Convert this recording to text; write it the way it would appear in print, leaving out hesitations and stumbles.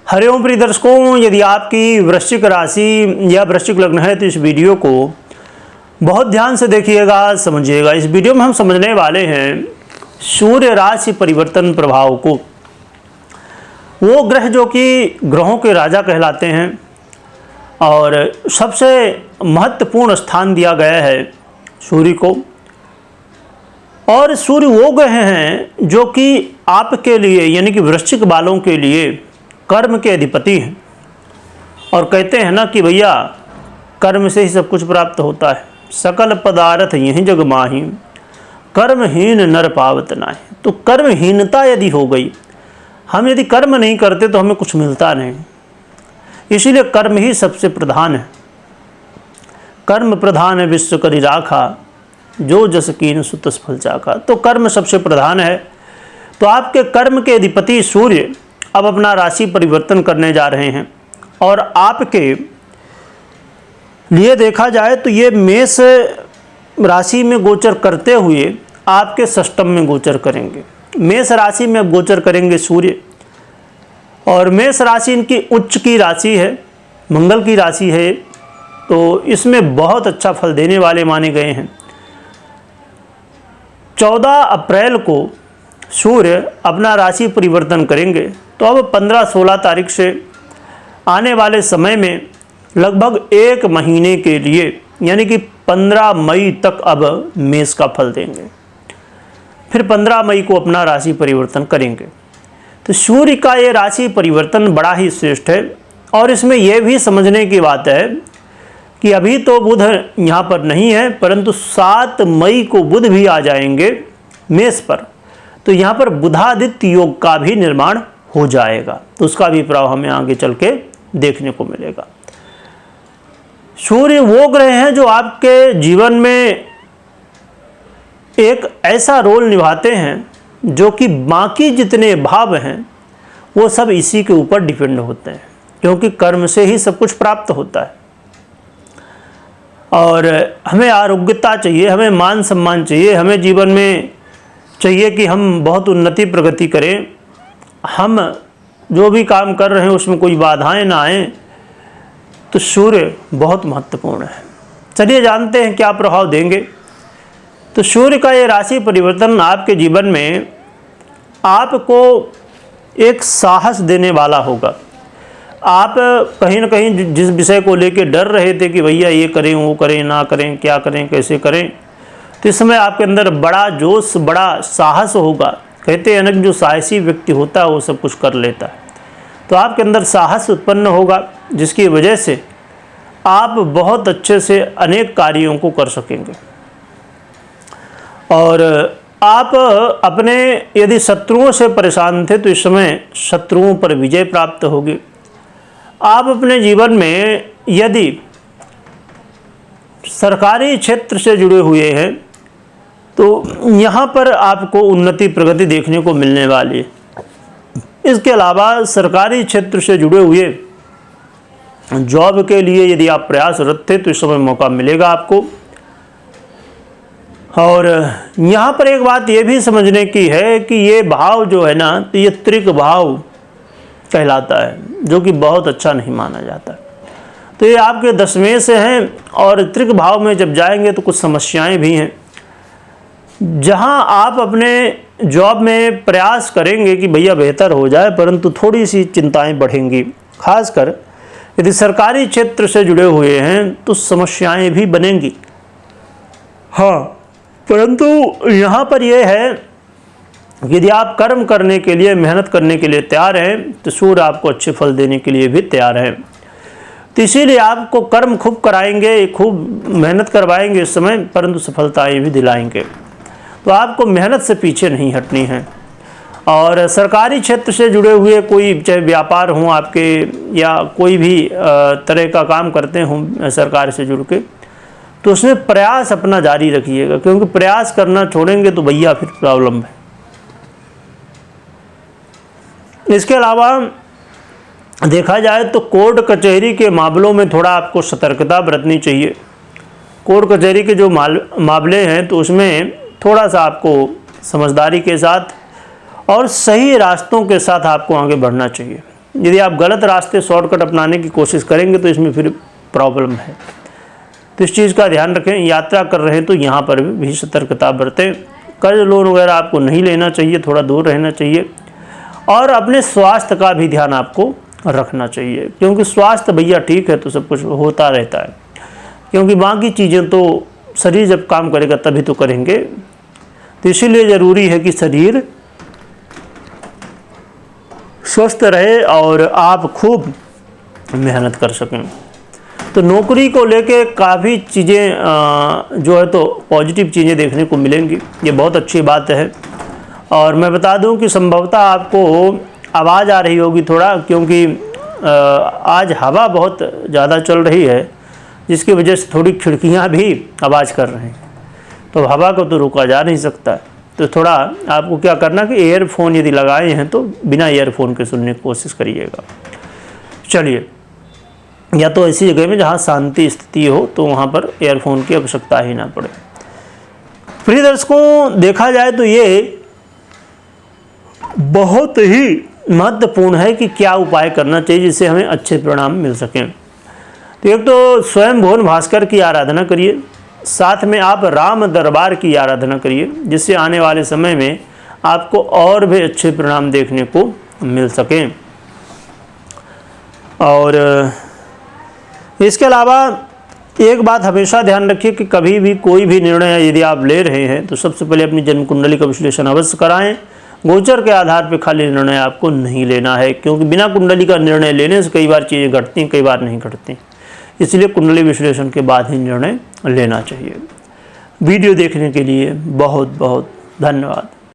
हरिओम प्रिय दर्शकों, यदि आपकी वृश्चिक राशि या वृश्चिक लग्न है तो इस वीडियो को बहुत ध्यान से देखिएगा, समझिएगा। इस वीडियो में हम समझने वाले हैं सूर्य राशि परिवर्तन प्रभाव को। वो ग्रह जो कि ग्रहों के राजा कहलाते हैं और सबसे महत्वपूर्ण स्थान दिया गया है सूर्य को। और सूर्य वो ग्रह हैं जो कि आपके लिए यानी कि वृश्चिक वालों के लिए कर्म के अधिपति हैं। और कहते हैं ना कि भैया कर्म से ही सब कुछ प्राप्त होता है। सकल पदार्थ यही जग माही, कर्महीन नर पावत नाहि। तो कर्महीनता यदि हो गई, हम यदि कर्म नहीं करते तो हमें कुछ मिलता नहीं। इसीलिए कर्म ही सबसे प्रधान है। कर्म प्रधान है विश्व करि राखा, जो जस कीन सो तस फल चाखा। तो कर्म सबसे प्रधान है। तो आपके कर्म के अधिपति सूर्य अब अपना राशि परिवर्तन करने जा रहे हैं। और आपके लिए देखा जाए तो ये मेष राशि में गोचर करते हुए आपके षष्टम में गोचर करेंगे। मेष राशि में गोचर करेंगे सूर्य। और मेष राशि इनकी उच्च की राशि है, मंगल की राशि है। तो इसमें बहुत अच्छा फल देने वाले माने गए हैं। 14 अप्रैल को सूर्य अपना राशि परिवर्तन करेंगे। तो अब 15-16 तारीख से आने वाले समय में लगभग 1 महीने के लिए यानी कि 15 मई तक अब मेष का फल देंगे। फिर 15 मई को अपना राशि परिवर्तन करेंगे। तो सूर्य का ये राशि परिवर्तन बड़ा ही श्रेष्ठ है। और इसमें यह भी समझने की बात है कि अभी तो बुध यहाँ पर नहीं है, परंतु 7 मई को बुध भी आ जाएंगे मेष पर। तो यहाँ पर बुधादित्य योग का भी निर्माण हो जाएगा। तो उसका भी प्रभाव हमें आगे चल के देखने को मिलेगा। सूर्य वो ग्रह हैं जो आपके जीवन में एक ऐसा रोल निभाते हैं जो कि बाकी जितने भाव हैं वो सब इसी के ऊपर डिपेंड होते हैं, क्योंकि कर्म से ही सब कुछ प्राप्त होता है। और हमें आरोग्यता चाहिए, हमें मान सम्मान चाहिए, हमें जीवन में चाहिए कि हम बहुत उन्नति प्रगति करें। हम जो भी काम कर रहे हैं उसमें कोई बाधाएं ना आए। तो सूर्य बहुत महत्वपूर्ण है। चलिए जानते हैं क्या प्रभाव देंगे। तो सूर्य का ये राशि परिवर्तन आपके जीवन में आपको एक साहस देने वाला होगा। आप कहीं ना कहीं जिस विषय को लेकर डर रहे थे कि भैया ये करें वो करें ना करें, क्या करें कैसे करें, तो इस समय आपके अंदर बड़ा जोश बड़ा साहस होगा। कहते हैं ना कि जो साहसी व्यक्ति होता है वो सब कुछ कर लेता है। तो आपके अंदर साहस उत्पन्न होगा, जिसकी वजह से आप बहुत अच्छे से अनेक कार्यों को कर सकेंगे। और आप अपने यदि शत्रुओं से परेशान थे तो इस समय शत्रुओं पर विजय प्राप्त होगी। आप अपने जीवन में यदि सरकारी क्षेत्र से जुड़े हुए हैं तो यहाँ पर आपको उन्नति प्रगति देखने को मिलने वाली है। इसके अलावा सरकारी क्षेत्र से जुड़े हुए जॉब के लिए यदि आप प्रयासरत थे तो इस समय मौका मिलेगा आपको। और यहाँ पर एक बात ये भी समझने की है कि ये भाव जो है ना, तो ये त्रिक भाव कहलाता है, जो कि बहुत अच्छा नहीं माना जाता। तो ये आपके 10वें से हैं और त्रिक भाव में जब जाएंगे तो कुछ समस्याएं भी हैं। जहाँ आप अपने जॉब में प्रयास करेंगे कि भैया बेहतर हो जाए, परंतु थोड़ी सी चिंताएं बढ़ेंगी। खासकर यदि सरकारी क्षेत्र से जुड़े हुए हैं तो समस्याएं भी बनेंगी। हाँ, परंतु यहाँ पर यह है कि यदि आप कर्म करने के लिए मेहनत करने के लिए तैयार हैं तो सूर्य आपको अच्छे फल देने के लिए भी तैयार है। तो इसीलिए आपको कर्म खूब कराएंगे, खूब मेहनत करवाएंगे इस समय, परंतु सफलताएँ भी दिलाएंगे। तो आपको मेहनत से पीछे नहीं हटनी है। और सरकारी क्षेत्र से जुड़े हुए कोई चाहे व्यापार हों आपके या कोई भी तरह का काम करते हों सरकार से जुड़ के, तो उसमें प्रयास अपना जारी रखिएगा, क्योंकि प्रयास करना छोड़ेंगे तो भैया फिर प्रॉब्लम है। इसके अलावा देखा जाए तो कोर्ट कचहरी के मामलों में थोड़ा आपको सतर्कता बरतनी चाहिए। कोर्ट कचहरी के जो मामले हैं तो उसमें थोड़ा सा आपको समझदारी के साथ और सही रास्तों के साथ आपको आगे बढ़ना चाहिए। यदि आप गलत रास्ते शॉर्टकट अपनाने की कोशिश करेंगे तो इसमें फिर प्रॉब्लम है। तो इस चीज़ का ध्यान रखें। यात्रा कर रहे हैं तो यहाँ पर भी सतर्कता बरतें। कर्ज लोन वगैरह आपको नहीं लेना चाहिए, थोड़ा दूर रहना चाहिए। और अपने स्वास्थ्य का भी ध्यान आपको रखना चाहिए, क्योंकि स्वास्थ्य भैया ठीक है तो सब कुछ होता रहता है, क्योंकि बाकी चीज़ें तो शरीर जब काम करेगा तभी तो करेंगे। तो इसीलिए ज़रूरी है कि शरीर स्वस्थ रहे और आप खूब मेहनत कर सकें। तो नौकरी को लेके काफ़ी चीज़ें जो है तो पॉजिटिव चीज़ें देखने को मिलेंगी, ये बहुत अच्छी बात है। और मैं बता दूं कि संभवतः आपको आवाज़ आ रही होगी थोड़ा, क्योंकि आज हवा बहुत ज़्यादा चल रही है, जिसकी वजह से थोड़ी खिड़कियां भी आवाज़ कर रही हैं। तो हवा को तो रोका जा नहीं सकता, तो थोड़ा आपको क्या करना कि ईयरफोन यदि लगाए हैं तो बिना ईयरफोन के सुनने की कोशिश करिएगा। चलिए, या तो ऐसी जगह में जहाँ शांति स्थिति हो तो वहाँ पर ईयरफोन की आवश्यकता ही ना पड़े। प्रिय दर्शकों, देखा जाए तो ये बहुत ही महत्वपूर्ण है कि क्या उपाय करना चाहिए जिससे हमें अच्छे परिणाम मिल सकें। तो एक तो स्वयं भुवन भास्कर की आराधना करिए, साथ में आप राम दरबार की आराधना करिए, जिससे आने वाले समय में आपको और भी अच्छे परिणाम देखने को मिल सकें। और इसके अलावा एक बात हमेशा ध्यान रखिए कि कभी भी कोई भी निर्णय यदि आप ले रहे हैं तो सबसे पहले अपनी जन्म कुंडली का विश्लेषण अवश्य कराएं। गोचर के आधार पर खाली निर्णय आपको नहीं लेना है, क्योंकि बिना कुंडली का निर्णय लेने से कई बार चीज़ें घटती हैं, कई बार नहीं घटती। इसलिए कुंडली विश्लेषण के बाद ही निर्णय लेना चाहिए। वीडियो देखने के लिए बहुत बहुत धन्यवाद।